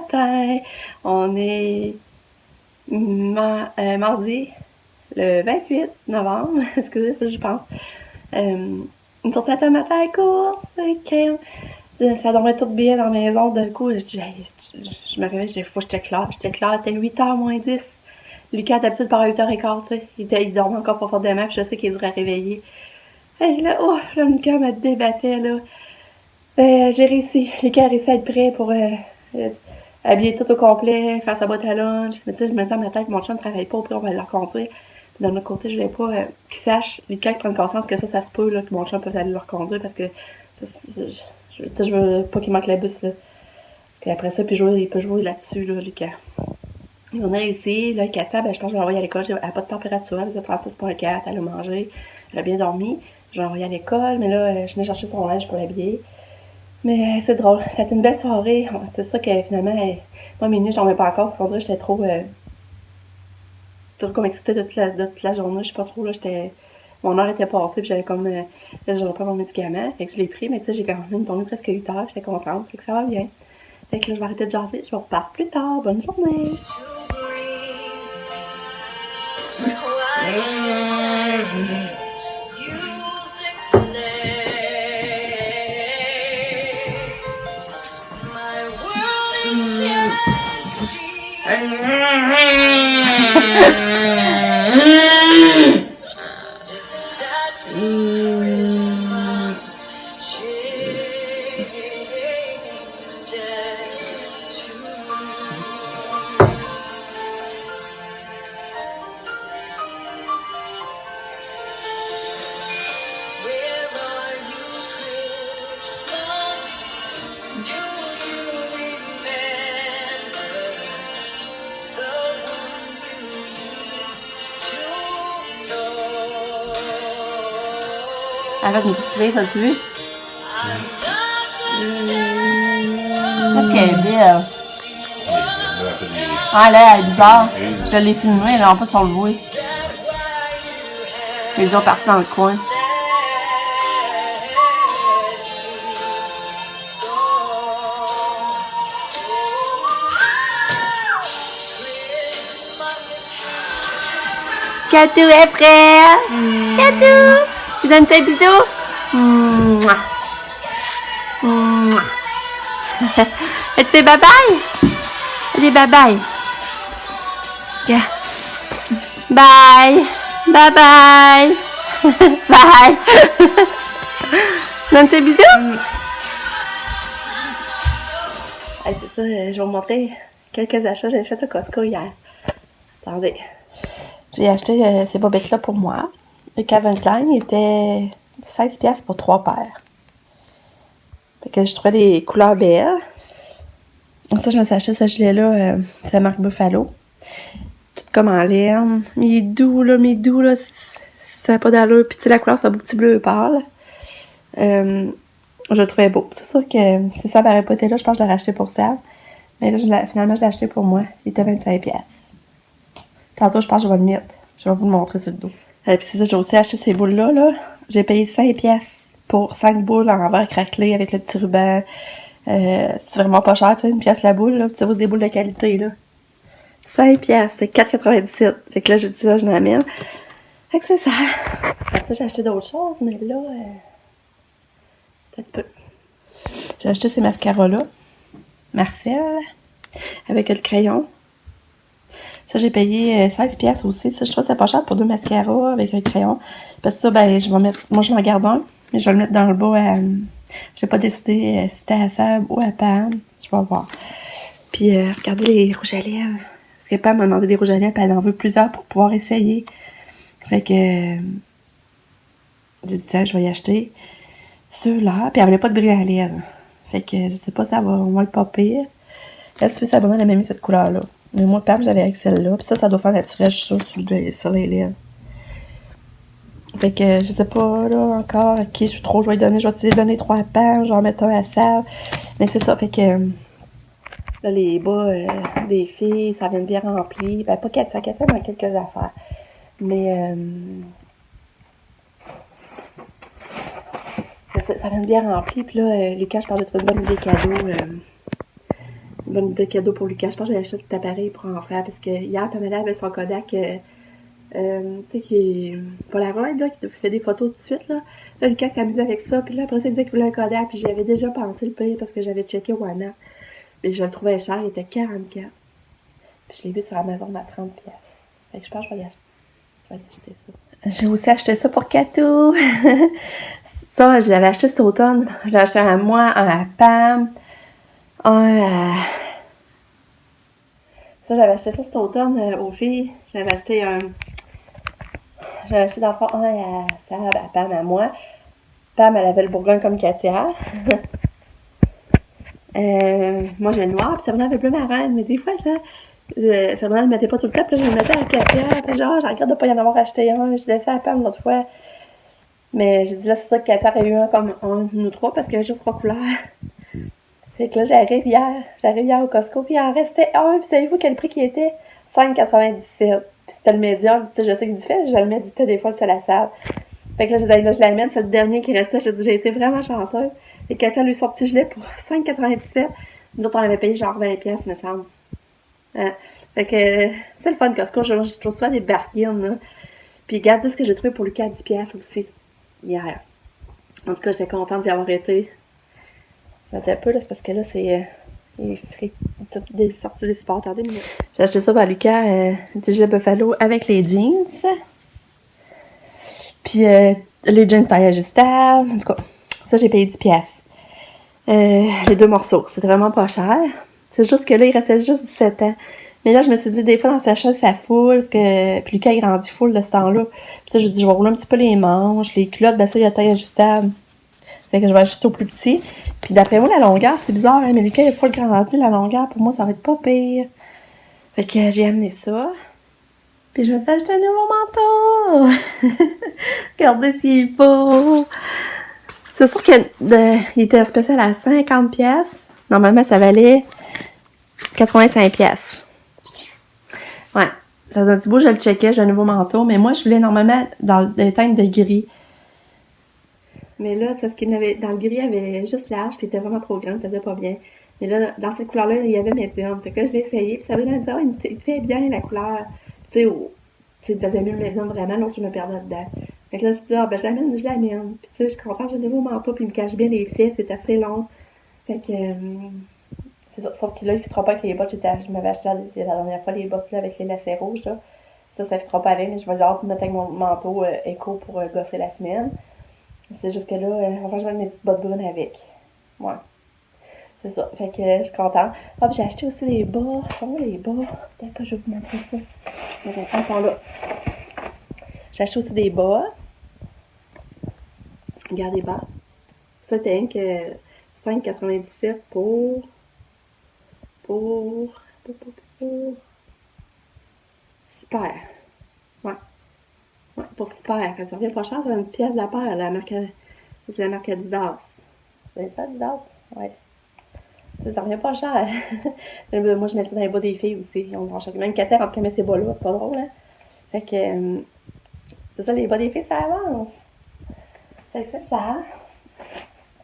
matin. On est mardi, le 28 novembre, excusez, je pense. Une sortie à matin à la course, ça dormait tout bien dans la maison. D'un coup, je me réveille, faut que j'étais claire. J'étais claire, c'était 8h moins 10. Lucas, d'habitude, par 8h15, tu sais. Il dormait encore profondément, puis je sais qu'il devrait réveiller. Et là, Lucas me débattait, là. J'ai réussi. Lucas a réussi à être prêt pour habiller tout au complet, faire sa boîte à lunch. Mais tu sais, je me disais à ma tête, mon chum ne travaille pas, au pire, on va le reconduire. D'un autre côté, je voulais pas qu'il sache, Lucas, qu'il prenne conscience que ça se peut, là, que mon chum peut aller le reconduire, parce que je veux pas qu'il manque le bus, là. Parce qu'après ça, il peut jouer là-dessus, là, Lucas. Et on a réussi, là, Katia, je pense que je vais l'envoyer à l'école. Elle n'a pas de température, elle faisait 36,4, elle a mangé, elle a bien dormi. Je l'ai envoyée à l'école, mais là, je venais chercher son linge pour l'habiller. Mais c'est drôle, c'était une belle soirée. C'est ça que finalement, moi, minuit, j'en mets pas encore, parce qu'on dirait que j'étais trop comme excitée de toute la journée. Je sais pas trop, là, mon heure était passée, puis j'avais comme, là, j'aurais pas mon médicament, fait que je l'ai pris, mais tu sais, j'ai quand même dormi presque 8 heures, j'étais contente, fait que ça va bien. Fait que là, je vais arrêter de jaser, je vous reparle plus tard. Bonne journée! Avec une petite crise, as-tu vu? Qu'est-ce qu'elle est belle? Ah là, elle est bizarre. Je l'ai filmée, elle est un peu sur le bruit. Les autres partis dans le coin. Catou est prêt! Catou! Tu donnes tes bisous? Mouah! Mouah! Elle te fait bye-bye? Allez, bye-bye! Yeah. Bye! Bye-bye! Bye! Donne tes bisous? Hey, c'est ça, je vais vous montrer quelques achats que j'ai fait au Costco hier. Attendez. J'ai acheté ces bobettes-là pour moi. Le Calvin Klein était 16$ pour 3 paires. Fait que je trouvais les couleurs belles. Ça, je me suis acheté ce gilet-là, c'est la marque Buffalo. Tout comme en laine. Mais il est doux, là, ça n'a pas d'allure. Puis tu sais, la couleur, c'est un beau petit bleu pâle. Je le trouvais beau. C'est sûr que si ça n'aurait pas été là, je pense que je l'aurais acheté pour ça. Mais là, finalement, je l'ai acheté pour moi. Il était 25$. Tantôt, je pense que je vais le mettre. Je vais vous le montrer sur le dos. Puis c'est ça, j'ai aussi acheté ces boules-là, là. J'ai payé 5$ pour 5 boules en verre craquelé avec le petit ruban. C'est vraiment pas cher, tu sais, 1$ la boule, là. Puis ça vaut des boules de qualité, là. 5$, c'est 4,97$. Fait que là, j'ai dit ça, je l'amène. Fait que c'est ça. Après, j'ai acheté d'autres choses, mais là, un petit peu. J'ai acheté ces mascaras-là. Marcel. Avec le crayon. Ça, j'ai payé 16$ aussi. Ça, je trouve que c'est pas cher pour 2 mascaras avec un crayon. Parce que ça, ben, je vais mettre... Moi, je m'en garde un, mais je vais le mettre dans le bas à... J'ai pas décidé si c'était à Sab ou à Pam. Je vais voir. Puis, regardez les rouges à lèvres. Parce que Pam m'a demandé des rouges à lèvres, puis elle en veut plusieurs pour pouvoir essayer. Fait que... j'ai dit, tiens, je vais y acheter ceux-là. Puis, elle voulait pas de brillant à lèvres. Fait que, je sais pas si ça va au moins pas pire. Elle, tu veux, elle m'a mis cette couleur-là. Mais moi, Pam, j'avais avec celle-là. Puis ça doit faire naturel, je suis sûre, sur les lèvres. Fait que je sais pas, là, encore, à qui je vais donner. Je vais te donner 3 à Pam, je vais en mettre un à Sab. Mais c'est ça, fait que... là, les bas des filles, ça vient bien rempli. Ben, pas 400, mais quelques affaires. Mais... ça vient bien rempli. Puis là, Lucas, je parle de trouver une bonne idée cadeau. bonne idée de cadeau pour Lucas. Je pense que je vais acheter un petit appareil pour en faire parce que hier, Pamela avait son Kodak, tu sais, qui est Polaroid, là, qui fait des photos tout de suite, là. Là, Lucas s'amusait avec ça, puis là, après ça, il disait qu'il voulait un Kodak, puis j'y avais déjà pensé le payer parce que j'avais checké Wana. Mais je le trouvais cher, il était 44. Puis je l'ai vu sur Amazon à 30$. Fait que je pense que je vais y acheter. Je vais y acheter ça. J'ai aussi acheté ça pour Katou. Ça, je l'avais acheté cet automne. Je l'ai acheté à moi, un à Pam, un à... Ça, j'avais acheté ça cet automne aux filles. J'avais acheté dans le fond un à Sab, à Pam, à moi. Pam, elle avait le bourgogne comme Katia. Moi, j'ai le noir, puis Sabrina avait bleu marin. Mais des fois, ça... Sabrina ne le mettait pas tout le temps, puis là, je le mettais à Katia. Puis genre, je regrette de pas y en avoir acheté un. Je disais ça à Pam l'autre fois. Mais j'ai dit là, c'est ça que Katia aurait eu un comme un ou trois parce qu'il y avait juste 3 couleurs. Fait que là, j'arrive hier au Costco, puis il en restait un, puis savez-vous quel prix qui était? 5,97. Puis c'était le médium, tu sais, je sais qu'il dit fait, je le méditais des fois sur la salle. Fait que là, je disais, là, je l'amène, c'est le dernier qui restait. Je dis, j'ai été vraiment chanceuse. Et Katia lui son petit gilet pour 5,97. Nous autres, on avait payé genre 20$, me semble. Fait que c'est le fun, Costco. Je trouve souvent des bargains, là. Puis regardez ce que j'ai trouvé pour Lucas à 10$ aussi, hier. En tout cas, j'étais contente d'y avoir été. Attends un peu, là, c'est parce que là, c'est toutes des sorties des sports. Attendez une minute. J'ai acheté ça par Lucas, des gilets Buffalo avec les jeans. Puis les jeans taille ajustable. En tout cas, ça, j'ai payé 10$. Les 2 morceaux. C'était vraiment pas cher. C'est juste que là, il restait juste 17 ans. Mais là, je me suis dit, des fois, dans sa chaise, ça foule. Parce que... Puis Lucas, il grandit full de ce temps-là. Puis ça, je dis, je vais rouler un petit peu les manches. Les culottes, ben ça, il y a taille ajustable. Fait que je vais ajuster au plus petit. Puis d'après moi, la longueur, c'est bizarre, hein, mais Lucas, il faut le grandir, la longueur, pour moi, ça va être pas pire. Fait que j'ai amené ça. Puis je me suis acheté un nouveau manteau. Regardez s'il est beau. C'est sûr qu'il était spécial à 50$. Normalement, ça valait 85$. Ouais. Ça faisait un petit bout, je le checkais, j'ai un nouveau manteau. Mais moi, je voulais normalement dans les teintes de gris. Mais là, c'est parce qu'il avait, dans le gris, il avait juste large, puis il était vraiment trop grand, il faisait pas bien. Mais là, dans cette couleur-là, il y avait médium. Fait que là, je l'ai essayé, puis ça veut dire, il te fait bien la couleur. Tu sais, il faisait mieux le médium vraiment, l'autre, je me perdais dedans. Fait que là, je me dis, ben, je l'amène. Puis tu sais, je suis contente, j'ai un nouveau manteau, puis il me cache bien les fesses, c'est assez long. Fait que, c'est ça. Sauf que là, il ne fitera pas avec les bottes. Je m'avais acheté la dernière fois les bottes là, avec les lacets rouges, là. Ça ne fitera pas avec, mais je vais avoir mettre avec mon manteau éco pour gosser la semaine. C'est juste que là, enfin, je vais mettre mes petites bottes brunes avec. Ouais. C'est ça. Fait que je suis contente. Ah, puis j'ai acheté aussi des bas. Ils sont où les bas? Peut-être que je vais vous montrer ça. Ils sont là. J'ai acheté aussi des bas. Regarde les bas. Ça, c'était rien que 5,97 pour. Super. Ouais. Ouais, pour super. Ça revient pas cher, c'est une pièce de la paire, c'est la marque Adidas. C'est ça, Adidas? Ouais. Ça revient pas cher. Moi, je mets ça dans les bas des filles aussi. Même Katia, quand elle met ses bas-là, c'est pas drôle, hein? Fait que, c'est ça, les bas des filles, ça avance. Fait que c'est ça.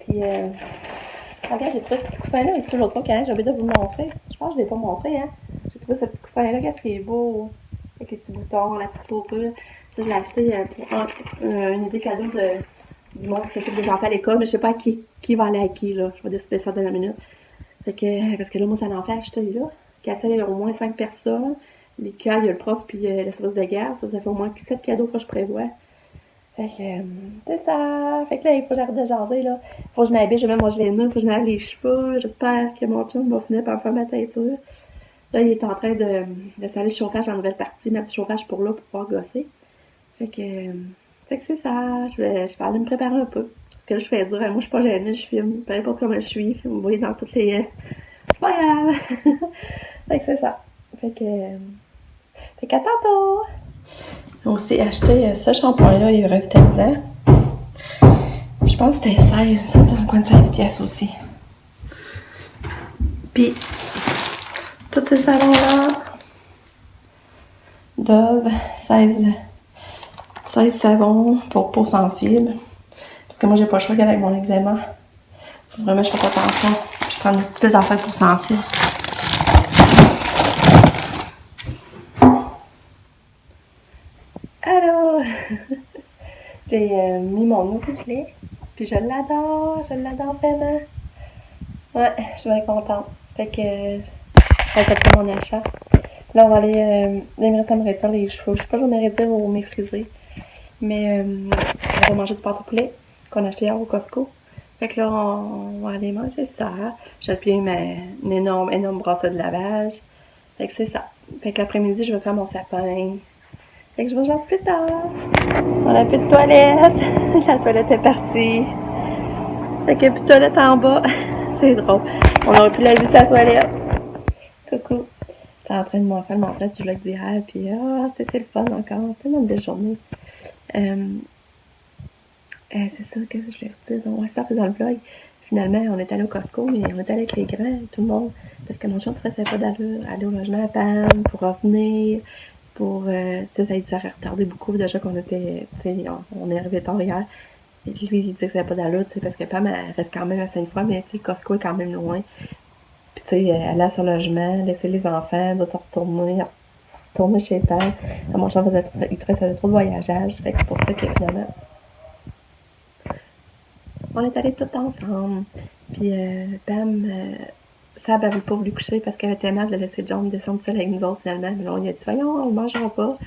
Puis, regarde, j'ai trouvé ce petit coussin-là ici l'autre fois, j'ai oublié de vous le montrer. Je pense que je l'ai pas montré, hein. J'ai trouvé ce petit coussin-là, regarde, c'est beau. Avec les petits boutons, la petite hauteur. Ça, je l'ai acheté pour une idée cadeau du monde qui s'occupe des enfants à l'école, mais je sais pas qui va aller à qui, là. Je vais décider ça dans la minute. Fait que, parce que là, moi, ça en fait acheter, là. Katia, il y a au moins 5 personnes. L'école, il y a le prof, puis le service de garde. Ça fait au moins 7 cadeaux que je prévois. Fait que, c'est ça. Fait que là, il faut que j'arrête de jaser, là. Faut que je m'habille, je vais même manger les nœuds, faut que je me lave les cheveux. J'espère que mon chum va finir par faire ma teinture. Là, il est en train de s'aller le chauffage dans la nouvelle partie, mettre du chauffage pour là, pour pouvoir gosser. Fait que c'est ça. Je vais aller me préparer un peu. Parce que là, je fais dur. Moi, je suis pas gênée, je filme. Peu importe comment je suis. Vous me voyez dans toutes les... C'est pas grave. Fait que c'est ça. Fait qu'à tantôt! J'ai aussi acheté ce shampoing-là, il est revitalisant. Je pense que c'était 16. Ça, c'est dans le coin de 16$ aussi. Puis, tous ces savons-là. Dove, 16 savons pour peau sensible. Parce que moi, j'ai pas le choix d'aller avec mon eczéma. Faut vraiment que je fasse attention. Je prends des petites affaires pour sensible. J'ai mis mon nouveau gilet, puis je l'adore vraiment. Ouais, je suis bien contente. Fait que ça va être mon achat. Là, on va aller. Il me reste à me retirer les cheveux. Je sais pas, je vais me retirer ou me friser. Mais on va manger du pâte au poulet qu'on a acheté hier au Costco. Fait que là, on va aller manger ça. J'ai appuyé une énorme brassée de lavage. Fait que c'est ça. Fait que l'après-midi, je vais faire mon sapin. Fait que je vous rejoins plus tard. On a plus de toilette. La toilette est partie. Fait qu'il n'y a plus de toilette en bas. C'est drôle. On aurait pu laver sa toilette. Coucou. J'étais en train de faire le montage du vlog d'hier. Puis, c'était le fun encore. Tellement de belle journée. C'est ça que je voulais vous dire. On va sortir dans le vlog. Finalement, on est allé au Costco, mais on est allé avec les grands, tout le monde. Parce que mon chum ne faisait pas d'allure. Aller au logement à Pam pour revenir. Pour, ça aurait retardé beaucoup. Déjà qu'on était, on est arrivé tard hier. Et lui, il disait que ça n'avait pas d'allure, parce que Pam, elle reste quand même à Sainte-Foy, mais Costco est quand même loin. Puis, aller à son logement, laisser les enfants, d'autres retourner chez Pam. Mon chum il faisait trop de voyageage. Fait que c'est pour ça que finalement, on est allés tous ensemble. Puis, Pam, Sab avait pas voulu coucher parce qu'elle avait tellement de laisser John descendre seule avec nous autres finalement. Mais là, on lui a dit, voyons, on ne mangera pas.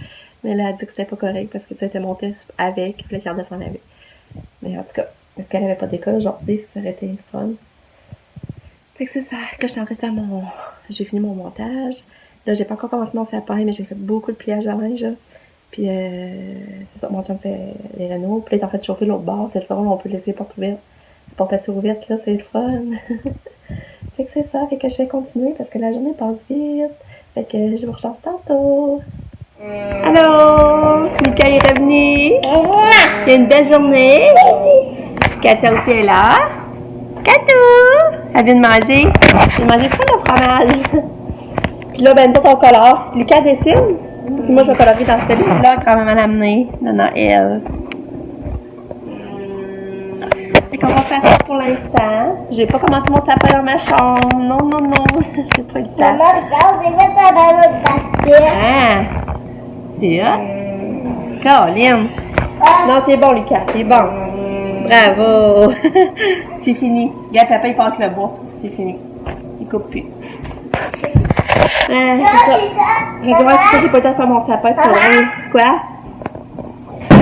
Mais là, elle a dit que c'était pas correct parce que tu était montée avec, puis là, qu'elle redescendait avec. Mais en tout cas, parce qu'elle avait pas d'école aujourd'hui, ça aurait été fun. Fait que c'est ça. Là, j'étais en train de faire j'ai fini mon montage. Là, j'ai pas encore commencé mon sapin, mais j'ai fait beaucoup de pliage à linge, là. Puis, c'est ça, mon chum fait les rénaux. Puis là, il est en train de chauffer l'autre bord. C'est le fun, on peut laisser les portes ouvertes. La porte assez ouverte, là, c'est le fun. Fait que c'est ça. Fait que je vais continuer parce que la journée passe vite. Fait que je vous rejoins tantôt. Allô! Mika est revenu. Il y a une belle journée. Katia aussi est là. Katou! Elle vient de manger. Elle vient de manger full de fromage. Puis là, ben, nous autres, on colore. Lucas dessine. Puis moi, je vais colorer dans ce livre-là, quand même à l'amener. Non, elle. Fait qu'on va faire ça pour l'instant. J'ai pas commencé mon sapin dans ma chambre. Non. J'ai pas eu le temps. Maman, regarde, j'ai mis dans notre basket. Ah! C'est ça? Caroline! Non, t'es bon, Lucas, t'es bon. Bravo! C'est fini. Regarde, papa, il part avec le bois. C'est fini. Il coupe plus. C'est ça. Fait que moi, c'est ça, j'ai pas le temps de faire mon sapin, c'est pas drôle. Quoi? C'est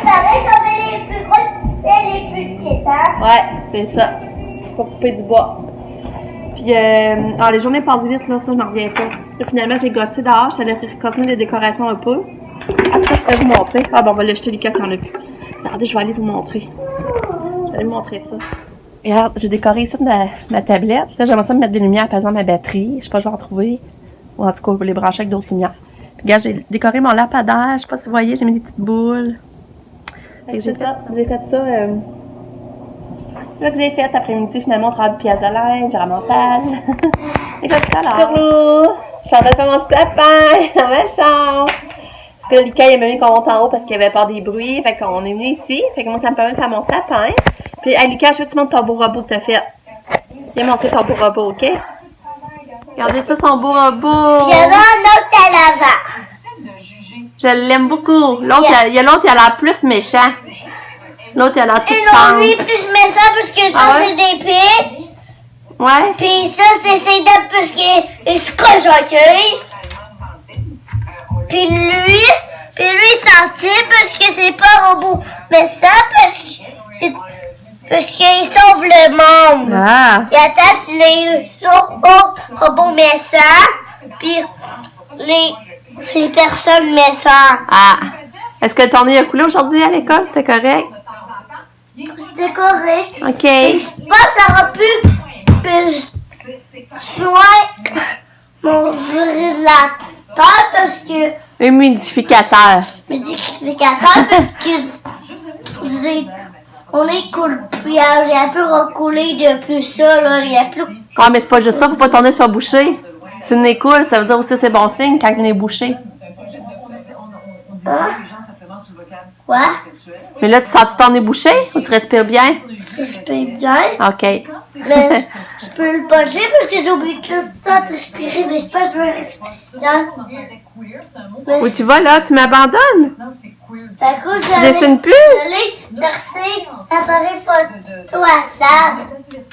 pareil, ça fait les plus grosses et les plus petites, hein? Ouais, c'est ça. Faut couper du bois. Puis, les journées passent vite, là, ça, je n'en reviens pas. Là, finalement, j'ai gossé dehors, je suis allée continuer des décorations un peu. Ah, ça, je peux vous montrer. Ah, bon, on va l'acheter, les cas, s'il y en a plus. Attendez, je vais aller vous montrer. Je vais aller vous montrer ça. Regarde, j'ai décoré ici ma tablette. Là, j'aimerais ça me mettre des lumières, par exemple, ma batterie. Je sais pas, je vais en trouver. Ou en tout cas, je vais les brancher avec d'autres lumières. Puis, regarde, j'ai décoré mon lampadaire. Je sais pas si vous voyez, j'ai mis des petites boules. J'ai fait ça. C'est ça que j'ai fait après-midi. Finalement, on travaille du pliage de linge, du ramassage. Et là, je suis là. Je suis en train de faire mon sapin dans ma chambre. Parce que Lucas, il aimait mieux qu'on monte en haut parce qu'il avait peur des bruits. Fait qu'on est venu ici. Fait que moi, ça me permet de faire mon sapin. Puis, hey, Lucas, je veux que tu montres ton beau robot que tu as fait. Viens montrer ton beau robot, OK? Regardez ça, son beau robot. Il y en a un autre à l'avant. Je l'aime beaucoup. L'autre, il y a l'autre, il a l'air plus méchant. L'autre, il a l'air tout Et non, lui, plus méchant parce que ça, c'est des pieds. Ouais. Puis ça, c'est ses dents parce qu'il se coche en cueil. Puis lui, il sentit parce que c'est pas un robot méchant parce qu'il sauve le monde. Ah. Il attache les robots méchants puis les personnes méchantes. Ah. Est-ce que ton nez a coulé aujourd'hui à l'école? C'était correct? C'était correct. OK. Et je pense que ça aurait pu soigner mon ventilateur parce que Humidificateur. parce que on est cool, puis il a pu recouler depuis ça, là, il y a plus. Ah, mais c'est pas juste ça, faut pas ton nez soit bouché. Si le nez coule, ça veut dire aussi que c'est bon signe quand le nez est bouché. Hein? Ouais, Mais là, tu sens ton nez bouché ou tu respires bien? ça se fait bien, OK. mais je peux le passer parce que j'ai oublié tout le temps de respirer, mais je pense que je vais respirer bien. Où tu vas là? Tu m'abandonnes? C'est à cause Tu dessines plus? de chercher l'appareil photo à Sam.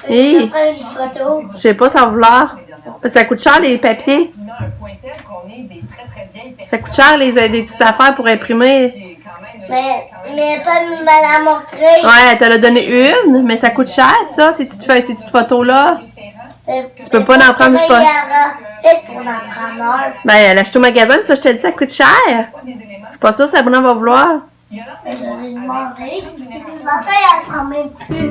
Hey. Je prends une photo. Je sais pas, ça va vouloir. Ça coûte cher les papiers. Ça coûte cher des petites affaires pour imprimer. Mais pas me la montrer. Ouais, elle te l'a donné une, mais ça coûte cher ça, ces petites photos-là. Tu peux pas en prendre, pas. Fait pour l'entraîneur. Ben, elle achète au magasin, mais ça, je te dis, ça coûte cher. Pas ça, Sabrina va vouloir. Mais je vais demander. Ma fille, elle prend même plus.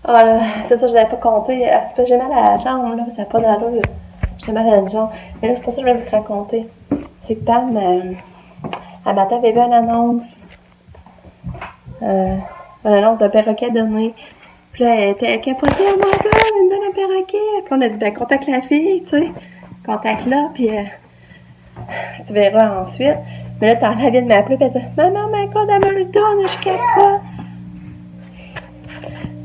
Voilà, c'est ça, je n'avais pas compté. J'ai mal à la jambe, là, ça n'a pas d'allure. J'ai mal à la jambe. Mais là, c'est pas ça que je vais vous raconter. C'est que Pam, à matin, avait vu une annonce. Une annonce de perroquet donné. Puis là, elle était capotée, oh my god, elle me donne un perroquet. Puis on a dit, ben, contacte la fille, tu sais. Contacte-la, puis tu verras ensuite. Mais là, elle vient de m'appeler, puis elle dit, maman, my god, elle me le donne, je capote.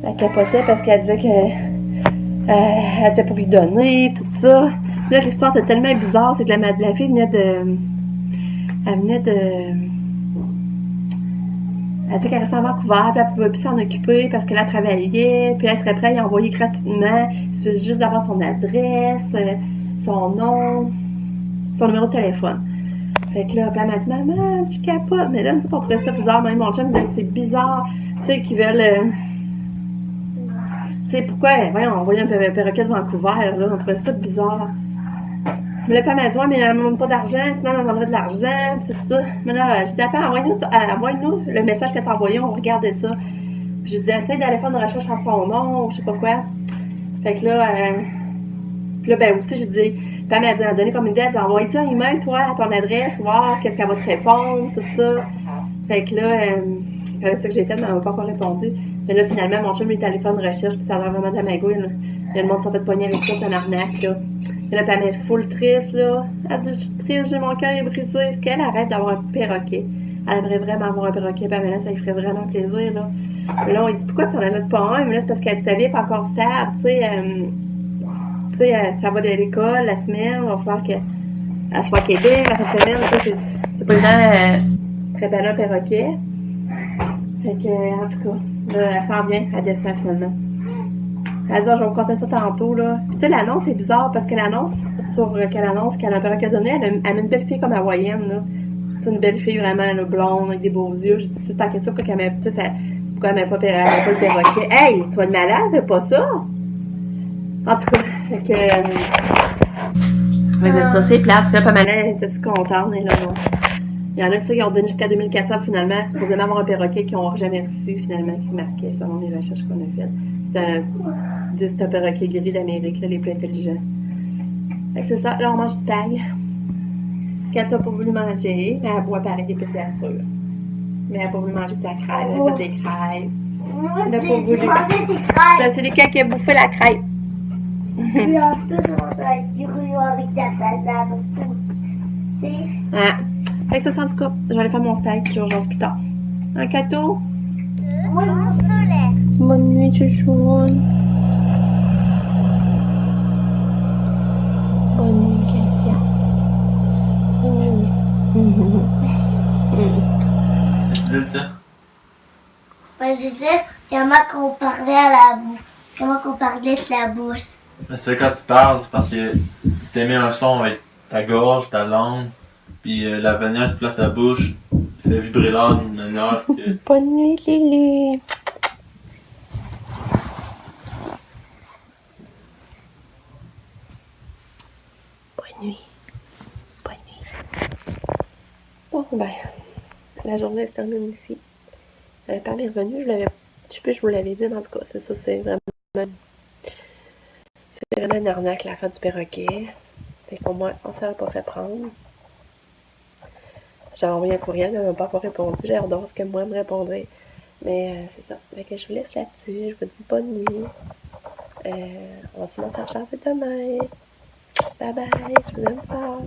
Elle capotait parce qu'elle disait qu'elle était pour lui donner, tout ça. Puis là, l'histoire était tellement bizarre, c'est que la fille venait de... Elle venait de... Elle disait qu'elle restait à Vancouver, puis elle pouvait plus s'en occuper parce qu'elle travaillait, puis elle serait prête à y envoyer gratuitement. Il suffisait juste d'avoir son adresse, son nom, son numéro de téléphone. Fait que là, puis elle m'a dit, maman, je capote. Mais là, nous autres, on trouvait ça bizarre. Même mon chum me disait, c'est bizarre, tu sais, qu'ils veulent... Tu sais, pourquoi, voyons, envoyer un perroquet de Vancouver, là, on trouvait ça bizarre. Mais là, elle m'a dit, ouais, mais elle ne demande pas d'argent, sinon elle vendrait de l'argent, pis tout ça. Mais là, j'ai dit, attends, envoie-nous le message que t'as envoyé, on regardait ça. Puis j'ai dit, essaye d'aller faire une recherche en son nom, je sais pas quoi. Fait que là, puis là, ben aussi, j'ai dit, puis elle m'a dit, elle a donné comme une idée, elle a dit, envoie-tu un email, toi, à ton adresse, voir qu'est-ce qu'elle va te répondre, tout ça. Fait que là, c'est ça que j'ai fait, mais elle m'a pas encore répondu. Mais là, finalement, mon chum lui est allé faire une recherche, puis ça a l'air vraiment de la magouille, là. Le monde s'en fait pogner avec ça, c'est un arnaque, là. Et là, puis elle m'est full triste, là. Elle dit, je suis triste, j'ai mon cœur est brisé. Parce qu'elle arrête d'avoir un perroquet. Elle aimerait vraiment avoir un perroquet, puis là, ça lui ferait vraiment plaisir, là. Mais là, on lui dit, pourquoi tu n'en achètes pas un? Mais là, c'est parce qu'elle savait pas encore stable, tu sais, ça va de l'école la semaine, il va falloir qu'elle soit à Québec la fin de semaine, ça, c'est pas évident, très belle un perroquet. Fait que, en tout cas, là, elle s'en vient, elle descend finalement. Elle dit, je vais vous compter ça tantôt, là. Puis, tu sais, l'annonce est bizarre parce que l'annonce, qu'elle annonce qu'elle a un perroquet donné, elle a une belle fille comme hawaïenne, là. C'est une belle fille vraiment, là, blonde, avec des beaux yeux. J'ai dit, c'est tant que ça, pourquoi qu'elle met, tu sais, c'est pourquoi elle met pas le perroquet. Hey, tu vas être malade, fais pas ça! En tout cas, fait que. Mais c'est ça, c'est place. Là, Pamela était contente, là, non. Il y en a ceux qui ont donné jusqu'à 2400 finalement, supposément avoir un perroquet qu'ils n'ont jamais reçu finalement, qui marquait selon les recherches qu'on a faites. C'est un perroquet gris d'Amérique, là, les plus intelligents. Fait que c'est ça, là on mange du paille. Quand pas voulu manger, mais elle boit pareil des petits assures. Mais elle n'a pas voulu manger sa crêpe, elle a fait des crêpes. Elle n'a pas voulu. C'est les cas qui a bouffé la crêpe. Puis en plus, on va être curieux avec ta banane au tout. Tu sais? Ah. Fait que ça, en tout cas, je vais aller faire mon spag, puis je rejoins plus tard. Un cadeau? Bonne nuit, chouchoune. Bonne nuit, Katia. Bonne nuit. Qu'est-ce que tu dis, là? Moi, je disais comment qu'on parlait à la bouche. Comment qu'on parlait de la bouche. C'est quand tu parles, c'est parce que t'émets un son avec ta gorge, ta langue, puis la manière tu places la bouche, fait vibrer l'air d'une manière que... Bonne nuit, Lily. Bonne nuit. Bonne nuit. Bon, ben, la journée se termine ici. Pam est revenue, je vous l'avais dit, mais en tout cas, c'est ça, c'est vraiment une arnaque l'affaire du perroquet. Fait qu'au moins, on savait pas fait prendre. J'ai envoyé un courriel, mais elle m'a pas encore répondu. J'ai hâte de voir ce que moi me répondrait. Mais c'est ça. Fait que je vous laisse là-dessus. Je vous dis bonne nuit. On va sûrement se recharger demain. Bye bye. Je vous aime fort.